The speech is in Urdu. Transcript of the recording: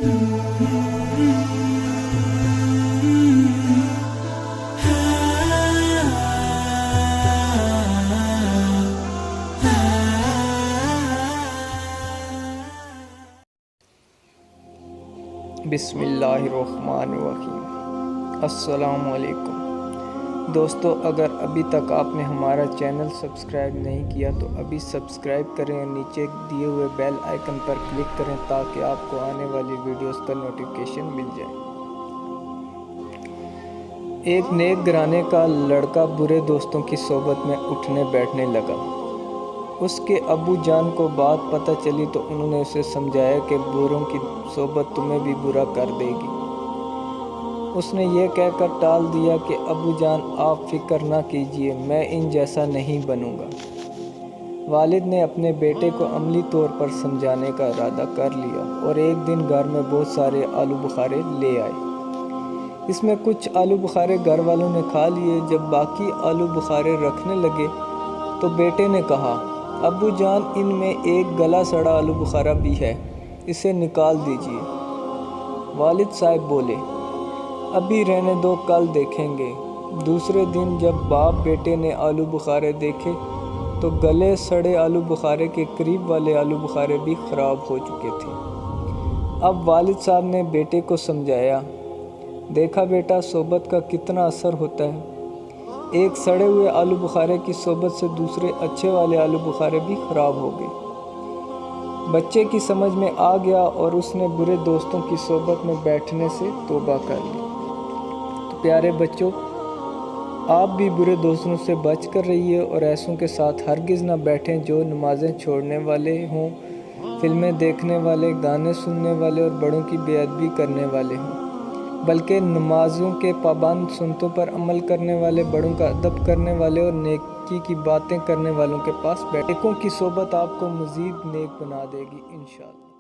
بسم اللہ الرحمن الرحیم۔ السلام علیکم دوستو، اگر ابھی تک آپ نے ہمارا چینل سبسکرائب نہیں کیا تو ابھی سبسکرائب کریں اور نیچے دیے ہوئے بیل آئیکن پر کلک کریں تاکہ آپ کو آنے والی ویڈیوز کا نوٹیفیکیشن مل جائے۔ ایک نیک گھرانے کا لڑکا برے دوستوں کی صحبت میں اٹھنے بیٹھنے لگا۔ اس کے ابو جان کو بات پتہ چلی تو انہوں نے اسے سمجھایا کہ بروں کی صحبت تمہیں بھی برا کر دے گی۔ اس نے یہ کہہ کر ٹال دیا کہ ابو جان آپ فکر نہ کیجیے، میں ان جیسا نہیں بنوں گا۔ والد نے اپنے بیٹے کو عملی طور پر سمجھانے کا ارادہ کر لیا اور ایک دن گھر میں بہت سارے آلو بخارے لے آئے۔ اس میں کچھ آلو بخارے گھر والوں نے کھا لیے۔ جب باقی آلو بخارے رکھنے لگے تو بیٹے نے کہا، ابو جان ان میں ایک گلا سڑا آلو بخارا بھی ہے، اسے نکال دیجیے۔ والد صاحب بولے، ابھی رہنے دو، کل دیکھیں گے۔ دوسرے دن جب باپ بیٹے نے آلو بخارے دیکھے تو گلے سڑے آلو بخارے کے قریب والے آلو بخارے بھی خراب ہو چکے تھے۔ اب والد صاحب نے بیٹے کو سمجھایا، دیکھا بیٹا، صحبت کا کتنا اثر ہوتا ہے۔ ایک سڑے ہوئے آلو بخارے کی صحبت سے دوسرے اچھے والے آلو بخارے بھی خراب ہو گئے۔ بچے کی سمجھ میں آ گیا اور اس نے برے دوستوں کی صحبت میں بیٹھنے سے توبہ کر لی۔ تو پیارے بچوں، آپ بھی برے دوستوں سے بچ کر رہیے اور ایسوں کے ساتھ ہرگز نہ بیٹھیں جو نمازیں چھوڑنے والے ہوں، فلمیں دیکھنے والے، گانے سننے والے اور بڑوں کی بے ادبی کرنے والے ہوں، بلکہ نمازوں کے پابند، سنتوں پر عمل کرنے والے، بڑوں کا ادب کرنے والے اور نیکی کی باتیں کرنے والوں کے پاس بیٹھیں۔ نیکوں کی صحبت آپ کو مزید نیک بنا دے گی انشاءاللہ۔